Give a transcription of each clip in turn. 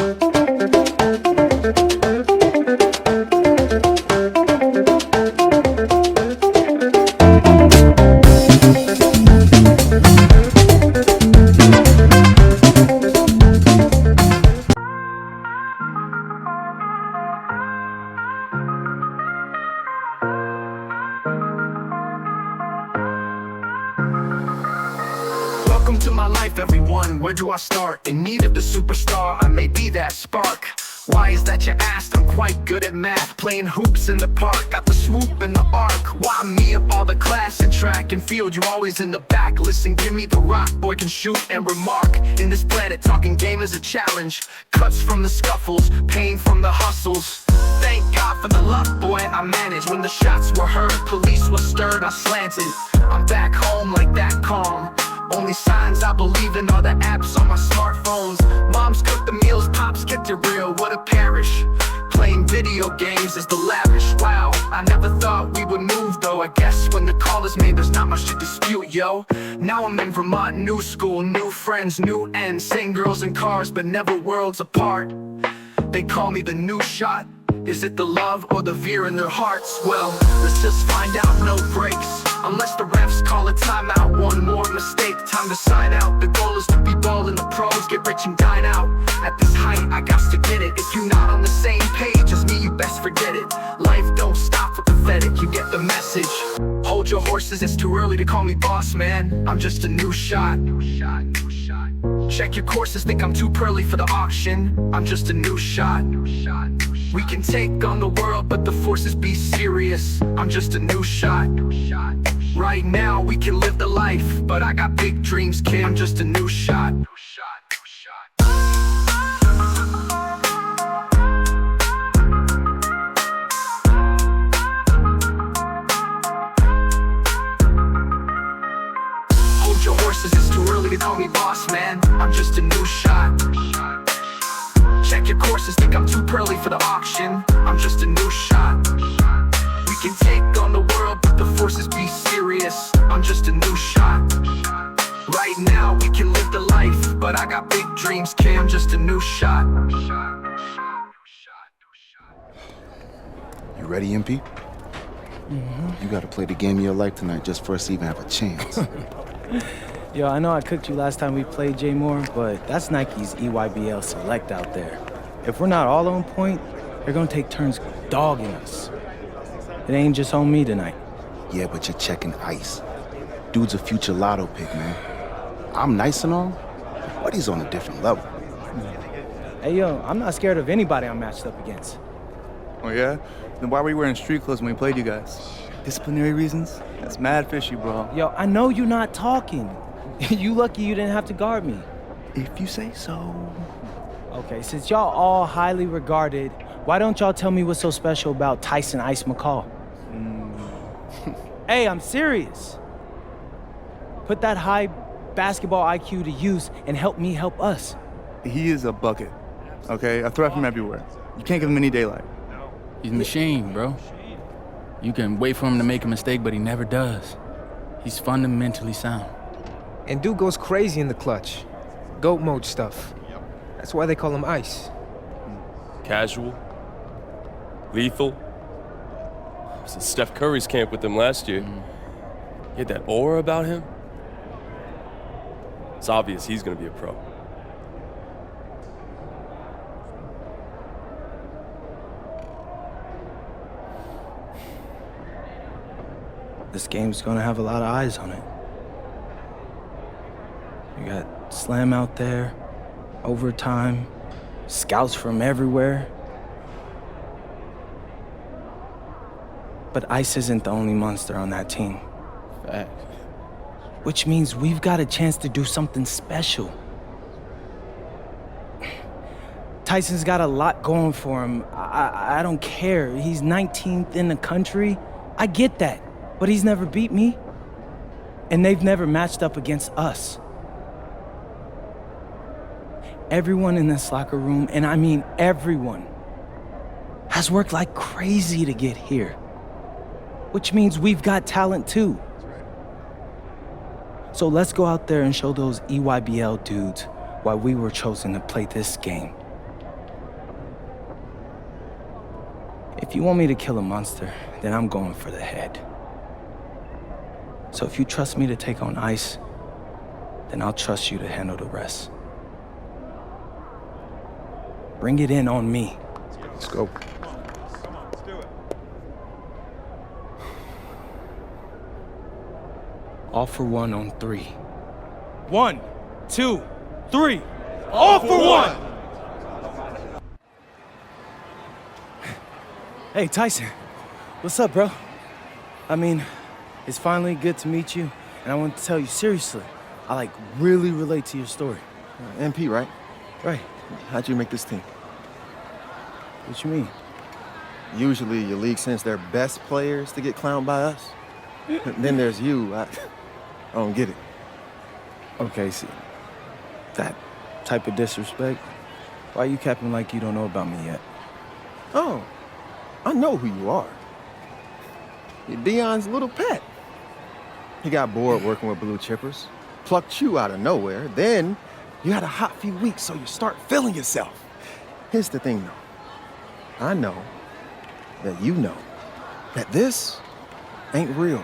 Welcome to my life, everyone. Where do I start? In need of the superstar, I may be that spark. Why is that you asked? I'm quite good at math, playing hoops in the park, got the swoop and the arc. Why me of all the class in track and field? You always in the back. Listen, give me the rock, boy can shoot and remark. In this planet, talking game is a challenge. Cuts from the scuffles, pain from the hustles. Thank God for the luck, boy, I managed. When the shots were heard, police were stirred, I slanted. I'm back home like that calm. Only signs I believe in are the apps on my smartphones. Moms cook the meals, pops kept it real, what a parish. Playing video games is the lavish. Wow, I never thought we would move though. I guess when the call is made, there's not much to dispute, yo. Now I'm in Vermont, new school, new friends, new ends. Same girls and cars, but never worlds apart. They call me the new shot. Is it the love or the veer in their hearts? Well, let's just find out, no breaks. Unless the refs call a timeout, one more mistake, time to sign out. The goal is to be ball in the pros, get rich and dine out. At this height, I got to get it. If you're not on the same page as me, you best forget it. Life don't stop for pathetic, you get the message. Hold your horses, it's too early to call me boss, man. I'm just a new shot. Check your courses, think I'm too pearly for the auction. I'm just a new shot. We can take on the world, but the forces be serious. I'm just a new shot. Right now we can live the life, but I got big dreams, kid. I'm just a new shot. Hold your horses, it's too early to call me boss, man. I'm just a new shot. Check your courses, think I'm too pearly for the auction. I'm just a new shot. We can take on the world, but the forces be serious. I'm just a new shot. Right now we can live the life, but I got big dreams, kid. I'm just a new shot. You ready, MP? You gotta play the game of your life tonight just for us to even have a chance. Yo, I know I cooked you last time we played J Moore, but that's Nike's EYBL Select out there. If we're not all on point, they're gonna take turns dogging us. It ain't just on me tonight. Yeah, but you're checking ice. Dude's a future lotto pick, man. I'm nice and all, but he's on a different level. Hey, yo, I'm not scared of anybody I'm matched up against. Oh yeah? Then why were you wearing street clothes when we played you guys? Disciplinary reasons? That's mad fishy, bro. Yo, I know you're not talking. You lucky you didn't have to guard me. If you say so. Okay, since y'all all highly regarded, why don't y'all tell me what's so special about Tyson Ice McCall? Hey, I'm serious. Put that high basketball IQ to use and help me help us. He is a bucket, okay? I threat from everywhere. You can't give him any daylight. He's a machine, bro. You can wait for him to make a mistake, but he never does. He's fundamentally sound. And dude goes crazy in the clutch. GOAT mode stuff. That's why they call him Ice. Casual. Lethal. I was at Steph Curry's camp with him last year. He had that aura about him. It's obvious he's gonna be a pro. This game's gonna have a lot of eyes on it. You got Slam out there, overtime, scouts from everywhere. But Ice isn't the only monster on that team. Fact. Which means we've got a chance to do something special. Tyson's got a lot going for him. I don't care. He's 19th in the country. I get that. But he's never beat me. And they've never matched up against us. Everyone in this locker room, and I mean everyone, has worked like crazy to get here. Which means we've got talent too. So let's go out there and show those EYBL dudes why we were chosen to play this game. If you want me to kill a monster, then I'm going for the head. So if you trust me to take on Ice, then I'll trust you to handle the rest. Bring it in on me. Let's go. All for one on 3. 1, 2, 3. All for one! Hey, Tyson. What's up, bro? I mean, it's finally good to meet you, and I want to tell you seriously, I really relate to your story. MP, right? Right. How'd you make this team? What you mean? Usually your league sends their best players to get clowned by us. Then there's you. I don't get it. Okay, see, that type of disrespect, why you capping like you don't know about me yet? Oh, I know who you are. You're Dion's little pet. He got bored working with blue chippers, plucked you out of nowhere, then you had a hot few weeks, so you start feeling yourself. Here's the thing, though. I know that you know that this ain't real.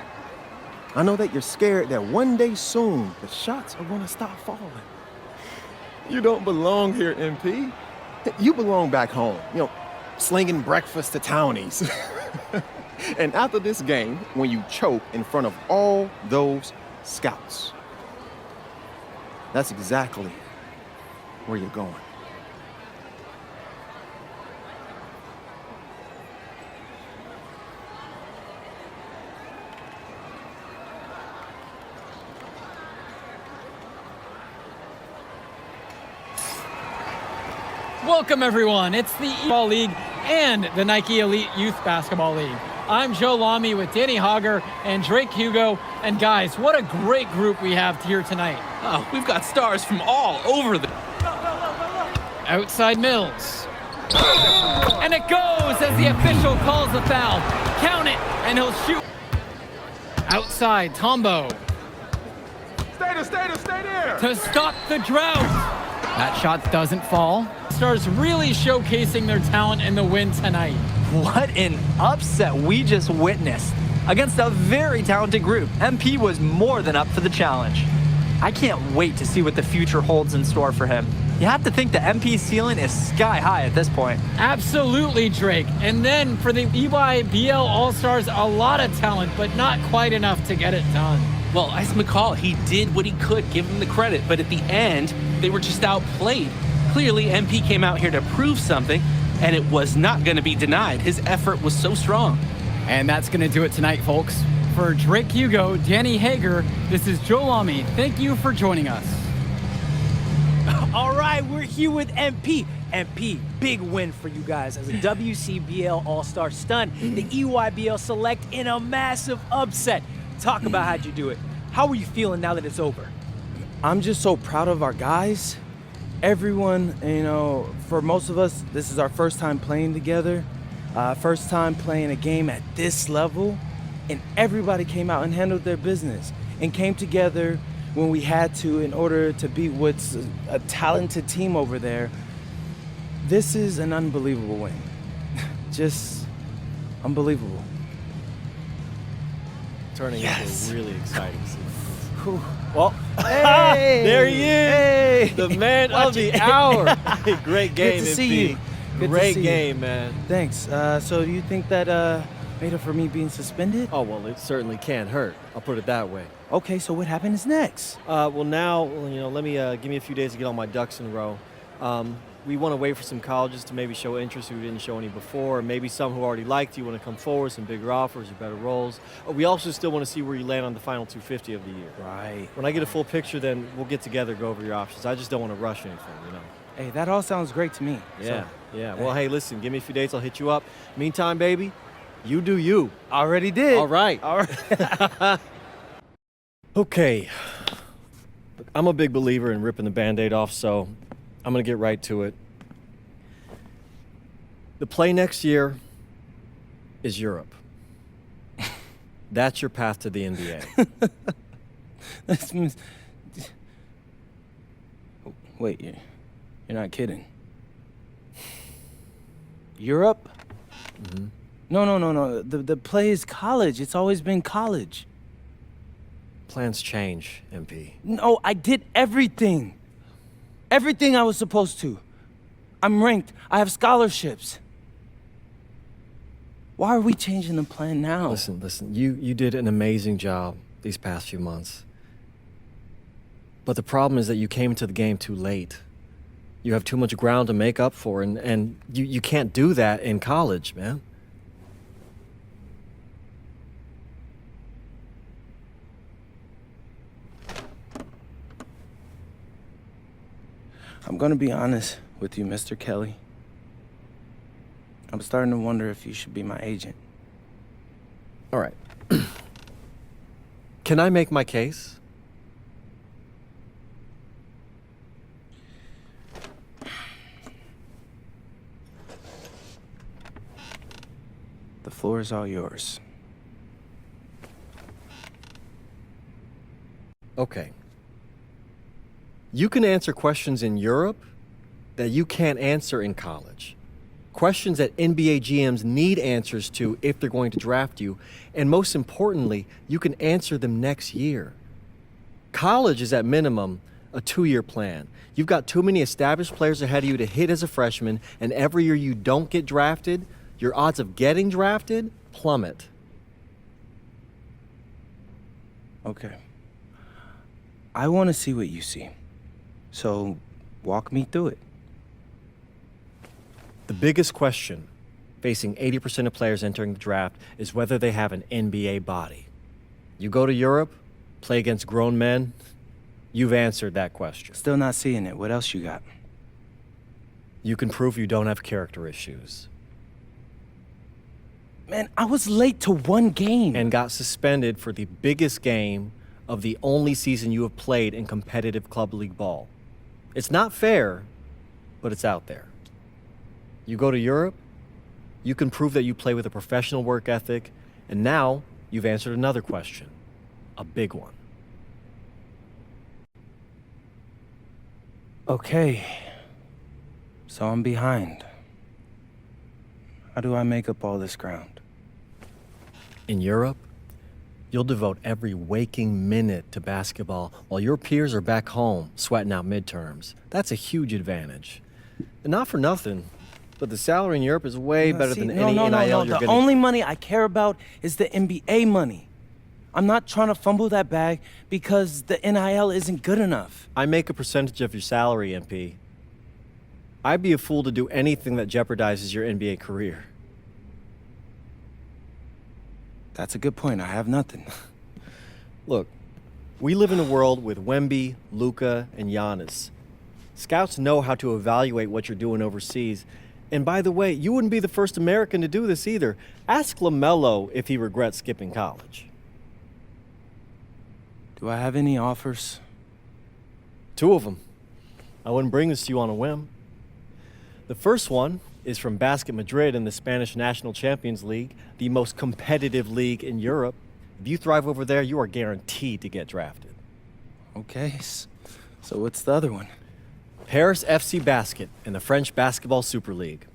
I know that you're scared that one day soon the shots are gonna stop falling. You don't belong here, MP. You belong back home, slinging breakfast to townies. And after this game, when you choke in front of all those scouts, that's exactly where you're going. Welcome, everyone. It's the Ball League and the Nike Elite Youth Basketball League. I'm Joe Lamy with Danny Hogger and Drake Hugo. And guys, what a great group we have here tonight. Oh, we've got stars from all over the... Outside Mills. And it goes as the official calls the foul. Count it, and he'll shoot. Outside, Tombo. Stay there! To stop the drought. That shot doesn't fall. Star's really showcasing their talent in the win tonight. What an upset we just witnessed. Against a very talented group, MP was more than up for the challenge. I can't wait to see what the future holds in store for him. You have to think the MP ceiling is sky high at this point. Absolutely, Drake. And then for the EYBL All-Stars, a lot of talent, but not quite enough to get it done. Well, Ice McCall, he did what he could, give him the credit, but at the end, they were just outplayed. Clearly, MP came out here to prove something, and it was not going to be denied. His effort was so strong. And that's going to do it tonight, folks. For Drake Hugo, Danny Hager, this is Joe Lamy. Thank you for joining us. All right, we're here with MP. MP, big win for you guys as a WCBL All-Star stun. The EYBL Select in a massive upset. Talk about how'd you do it. How are you feeling now that it's over? I'm just so proud of our guys. Everyone, for most of us, this is our first time playing together. First time playing a game at this level. And everybody came out and handled their business and came together when we had to in order to beat what's a talented team over there. This is an unbelievable win. Just unbelievable. Turning into a really exciting season. Well, hey, there he is, hey, the man of the hour. Great game, Good to MP. see you. Good Great to see game, you. man. Thanks. So do you think that made up for me being suspended? Oh, well, it certainly can't hurt. I'll put it that way. Okay, so what happens next? Well, now, let me give me a few days to get all my ducks in a row. We want to wait for some colleges to maybe show interest who didn't show any before, or maybe some who already liked you want to come forward, some bigger offers or better roles. We also still want to see where you land on the final 250 of the year. Right. When I get a full picture, then we'll get together, go over your options. I just don't want to rush anything, Hey, that all sounds great to me. Yeah, So, yeah. Well, hey, listen, give me a few dates, I'll hit you up. Meantime, baby, you do you. Already did. All right. All right. Okay. Look, I'm a big believer in ripping the Band-Aid off, so I'm going to get right to it. The play next year is Europe. That's your path to the NBA. That means... Wait, you're not kidding. Europe? Mm-hmm. No. The play is college. It's always been college. Plans change, MP. No, I did everything. Everything I was supposed to. I'm ranked. I have scholarships. Why are we changing the plan now? Listen, you did an amazing job these past few months. But the problem is that you came into the game too late. You have too much ground to make up for, and you can't do that in college, man. I'm gonna be honest with you, Mr. Kelly. I'm starting to wonder if you should be my agent. All right. Can I make my case? The floor is all yours. Okay. You can answer questions in Europe that you can't answer in college. Questions that NBA GMs need answers to if they're going to draft you. And most importantly, you can answer them next year. College is at minimum a 2-year plan. You've got too many established players ahead of you to hit as a freshman, and every year you don't get drafted, your odds of getting drafted plummet. Okay. I want to see what you see. So, walk me through it. The biggest question facing 80% of players entering the draft is whether they have an NBA body. You go to Europe, play against grown men, you've answered that question. Still not seeing it. What else you got? You can prove you don't have character issues. Man, I was late to one game. And got suspended for the biggest game of the only season you have played in competitive club league ball. It's not fair, but it's out there. You go to Europe, you can prove that you play with a professional work ethic, and now you've answered another question, a big one. Okay, so I'm behind. How do I make up all this ground? In Europe, you'll devote every waking minute to basketball while your peers are back home sweating out midterms. That's a huge advantage. And not for nothing, but the salary in Europe is way better than any NIL you're The getting. only money I care about is the NBA money. I'm not trying to fumble that bag because the NIL isn't good enough. I make a percentage of your salary, MP. I'd be a fool to do anything that jeopardizes your NBA career. That's a good point. I have nothing. Look, we live in a world with Wemby, Luka, and Giannis. Scouts know how to evaluate what you're doing overseas. And by the way, you wouldn't be the first American to do this either. Ask LaMelo if he regrets skipping college. Do I have any offers? 2 of them. I wouldn't bring this to you on a whim. The first one is from Basket Madrid in the Spanish National Champions League, the most competitive league in Europe. If you thrive over there, you are guaranteed to get drafted. Okay, so what's the other one? Paris FC Basket in the French Basketball Super League.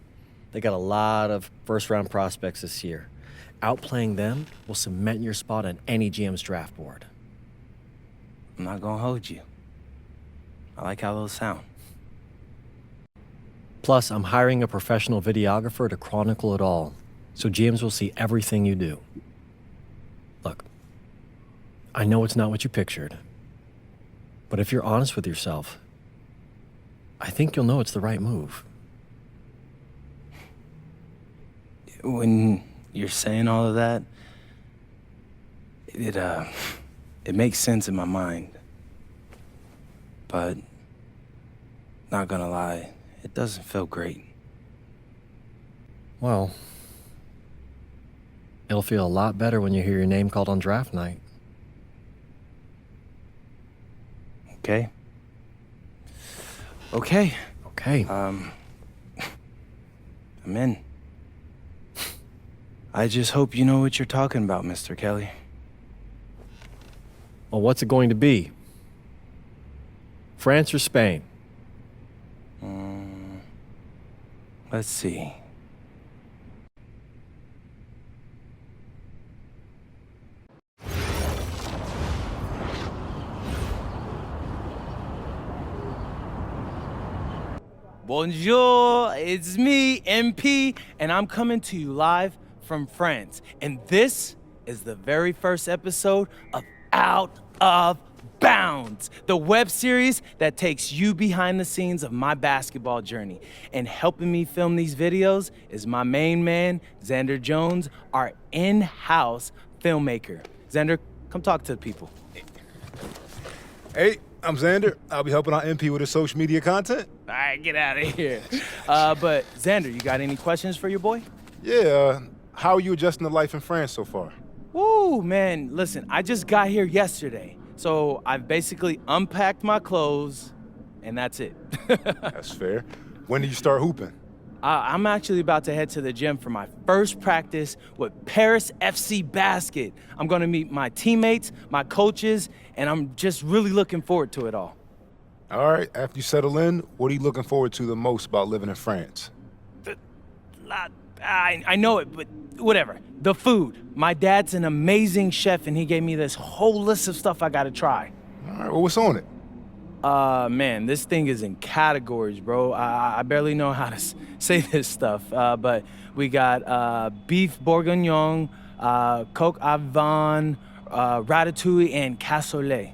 They got a lot of first-round prospects this year. Outplaying them will cement your spot on any GM's draft board. I'm not gonna hold you. I like how those sound. Plus, I'm hiring a professional videographer to chronicle it all, so GMs will see everything you do. Look, I know it's not what you pictured, but if you're honest with yourself, I think you'll know it's the right move. When you're saying all of that, it makes sense in my mind. But, not gonna lie, it doesn't feel great. Well, it'll feel a lot better when you hear your name called on draft night. Okay? Okay. Okay. I'm in. I just hope you know what you're talking about, Mr. Kelly. Well, what's it going to be? France or Spain? Let's see. Bonjour, it's me, MP, and I'm coming to you live from France. And this is the very first episode of Out of Bounds, the web series that takes you behind the scenes of my basketball journey. And helping me film these videos is my main man, Xander Jones, our in-house filmmaker. Xander, come talk to the people. Hey, I'm Xander. I'll be helping out MP with his social media content. All right, get out of here. But Xander, you got any questions for your boy? Yeah, how are you adjusting to life in France so far? Woo, man, listen, I just got here yesterday. So I've basically unpacked my clothes, and that's it. That's fair. When do you start hooping? I'm actually about to head to the gym for my first practice with Paris FC Basket. I'm gonna meet my teammates, my coaches, and I'm just really looking forward to it all. All right, after you settle in, what are you looking forward to the most about living in France? I know it, but whatever. The food. My dad's an amazing chef, and he gave me this whole list of stuff I gotta try. All right, well, what's on it? Man, this thing is in categories, bro. I barely know how to say this stuff, but we got beef bourguignon, coq au vin, ratatouille, and cassoulet.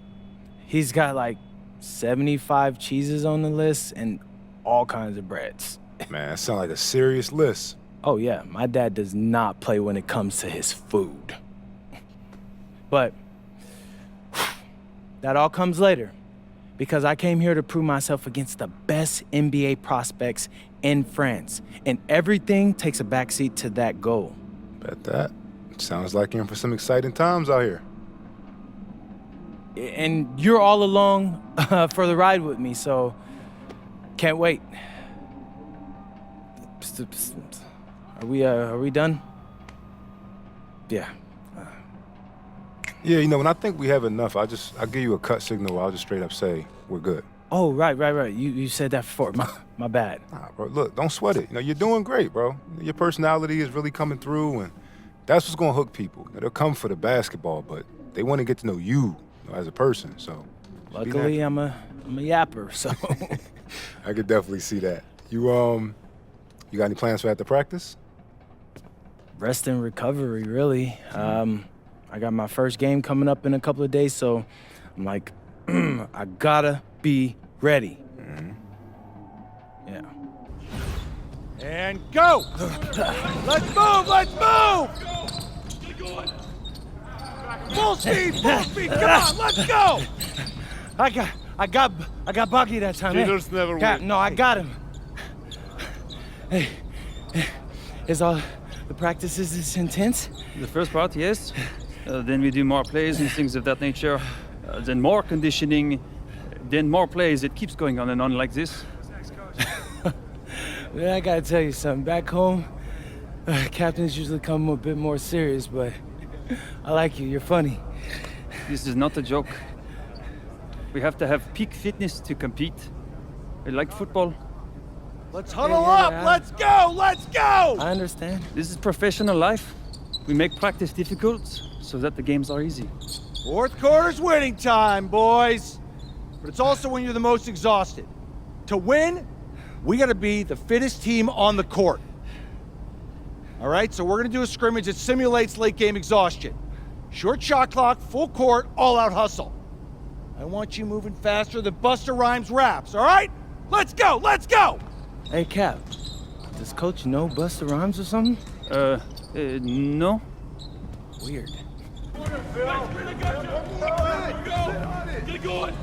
He's got like 75 cheeses on the list and all kinds of breads. Man, that sounds like a serious list. Oh yeah, my dad does not play when it comes to his food. But that all comes later, because I came here to prove myself against the best NBA prospects in France, and everything takes a backseat to that goal. Bet that. Sounds like you're in for some exciting times out here. And you're all along for the ride with me, so can't wait. Are we done? Yeah. Yeah, you know, when I think we have enough, I'll give you a cut signal. I'll just straight up say we're good. Oh, right. You said that before. My bad. Nah, bro, look, don't sweat it. You know, you're doing great, bro. Your personality is really coming through, and that's what's gonna hook people. You know, they'll come for the basketball, but they want to get to know you, as a person. So, luckily, I'm a yapper, so. I could definitely see that. You got any plans for after practice? Rest and recovery, really. I got my first game coming up in a couple of days, so I'm like, I gotta be ready. Mm-hmm. Yeah. And go! Let's move! Full speed! Come on, let's go! I got Bucky that time. Cheaters never win. No, I got him. Hey, is all the practices this intense? The first part, yes. Then we do more plays and things of that nature. Then more conditioning. Then more plays. It keeps going on and on like this. Well, I gotta tell you something. Back home, captains usually come a bit more serious, but I like you. You're funny. This is not a joke. We have to have peak fitness to compete. Like football. Let's huddle up! Let's go! I understand. This is professional life. We make practice difficult so that the games are easy. Fourth quarter's winning time, boys. But it's also when you're the most exhausted. To win, we gotta be the fittest team on the court. All right, so we're gonna do a scrimmage that simulates late game exhaustion. Short shot clock, full court, all out hustle. I want you moving faster than Busta Rhymes raps, all right? Let's go! Hey, Cap, does Coach know Busta Rhymes or something? No. Weird. Get going!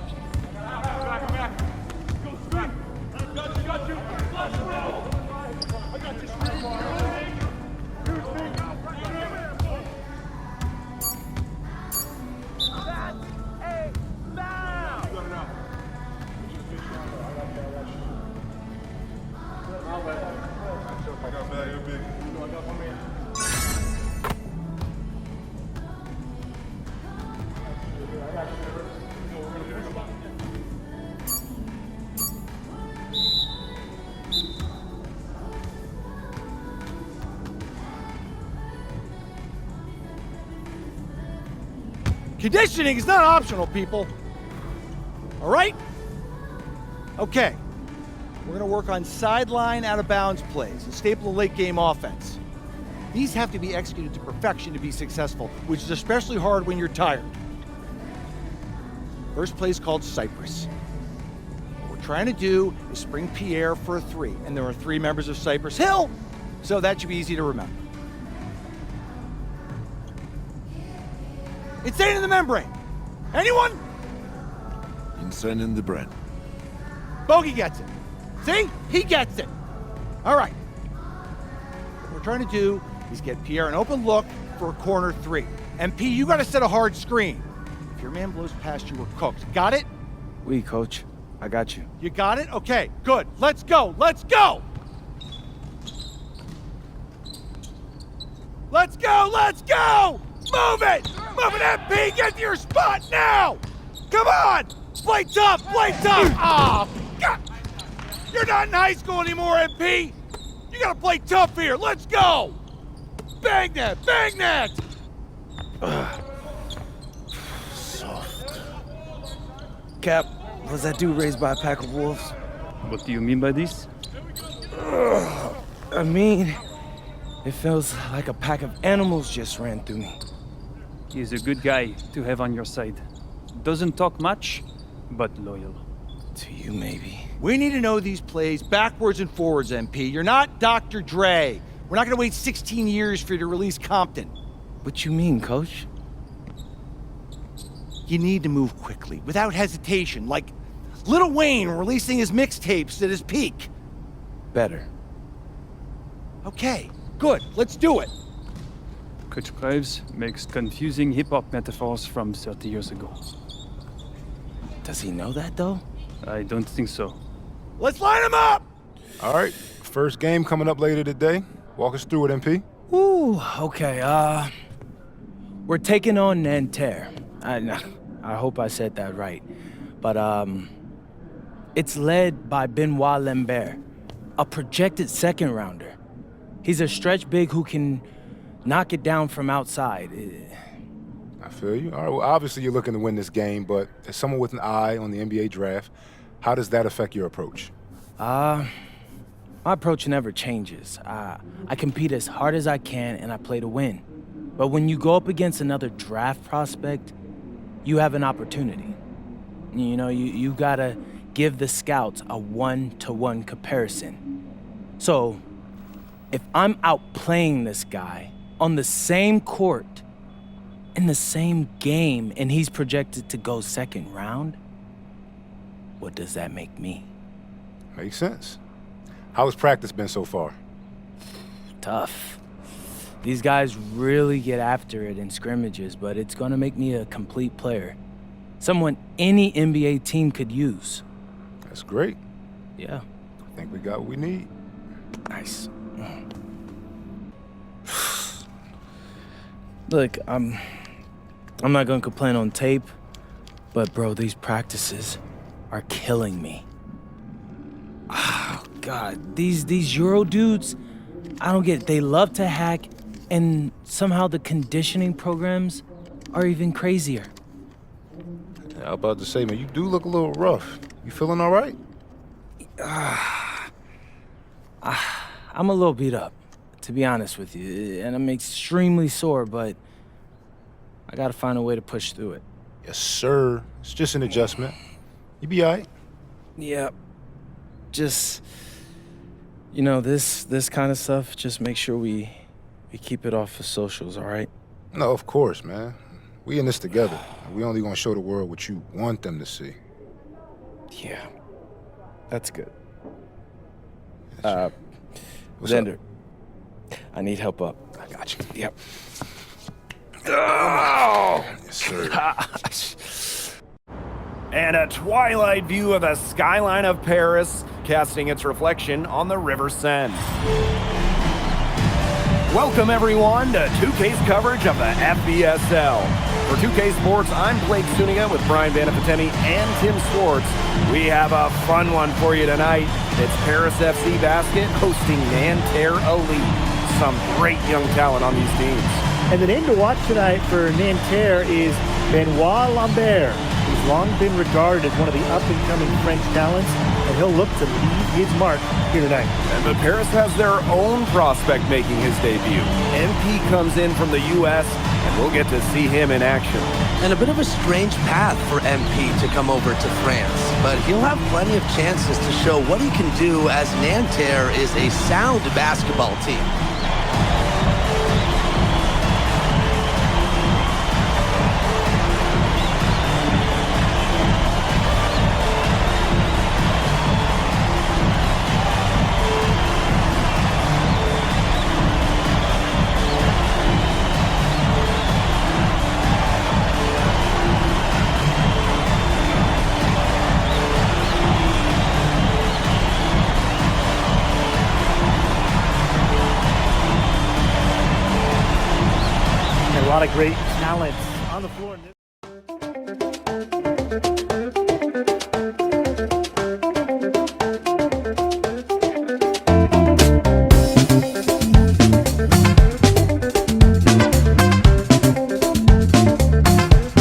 Conditioning is not optional, people. All right? Okay. we're gonna work on sideline out-of-bounds plays, a staple of late-game offense. These have to be executed to perfection to be successful, which is especially hard when you're tired. First play is called Cypress. What we're trying to do is spring Pierre for a 3, and there are 3 members of Cypress Hill, so that should be easy to remember. Insane in the membrane. Anyone? Insane in the brain. Bogey gets it. See? He gets it. All right. What we're trying to do is get Pierre an open look for a corner 3. MP, you got to set a hard screen. If your man blows past you, we're cooked. Got it? Oui, coach. I got you. You got it? Okay, good. Let's go. Let's go. Let's go. Let's go. Move it. Move it, MP. Get to your spot now. Come on. Play tough. Play tough. Oh, God. You're not in high school anymore, MP. You got to play tough here. Let's go. Bang that. Bang that. Soft. Cap, was that dude raised by a pack of wolves? What do you mean by this? I mean, it feels like a pack of animals just ran through me. He's a good guy to have on your side. Doesn't talk much, but loyal. To you, maybe. We need to know these plays backwards and forwards, MP. You're not Dr. Dre. We're not going to wait 16 years for you to release Compton. What you mean, coach? You need to move quickly, without hesitation, like Lil Wayne releasing his mixtapes at his peak. Better. Okay, good. Let's do it. Coach Graves makes confusing hip-hop metaphors from 30 years ago. Does he know that, though? I don't think so. Let's line him up! All right, first game coming up later today. Walk us through it, MP. Ooh, okay, we're taking on Nanterre. I hope I said that right. But, it's led by Benoit Lambert, a projected second-rounder. He's a stretch big who can knock it down from outside. I feel you. All right, well, obviously you're looking to win this game, but as someone with an eye on the NBA draft, how does that affect your approach? My approach never changes. I compete as hard as I can and I play to win. But when you go up against another draft prospect, you have an opportunity. You know, you gotta give the scouts a one-to-one comparison. So, if I'm outplaying this guy on the same court, in the same game, and he's projected to go second round, what does that make me? Makes sense. How has practice been so far? Tough. These guys really get after it in scrimmages, but it's gonna make me a complete player. Someone any NBA team could use. That's great. Yeah. I think we got what we need. Nice. Look, I'm not gonna complain on tape, but bro, these practices are killing me. Oh, God, these Euro dudes, I don't get it. They love to hack, and somehow the conditioning programs are even crazier. I was about to say, man, you do look a little rough. You feeling all right? I'm a little beat up, to be honest with you, and I'm extremely sore, but I gotta find a way to push through it. Yes, sir. It's just an adjustment. You be all right. Yeah. Just, you know, this kind of stuff, just make sure we keep it off of socials, all right? No, of course, man. We in this together. We only gonna show the world what you want them to see. Yeah. That's good. What's Xander, I need help up. I got you. Yep. Oh! Yes, sir. And a twilight view of the skyline of Paris, casting its reflection on the River Seine. Welcome everyone to 2K's coverage of the FBSL. For 2K Sports, I'm Blake Zuniga with Brian Vanapateni and Tim Swartz. We have a fun one for you tonight. It's Paris FC Basket hosting Nanterre Elite. Some great young talent on these teams. And the name to watch tonight for Nanterre is Benoit Lambert. He's long been regarded as one of the up-and-coming French talents, and and he'll look to leave his mark here tonight. And the Paris has their own prospect making his debut. MP comes in from the U.S., and we'll get to see him in action. And a bit of a strange path for MP to come over to France, but he'll have plenty of chances to show what he can do as Nanterre is a sound basketball team. A lot of great talent on the floor.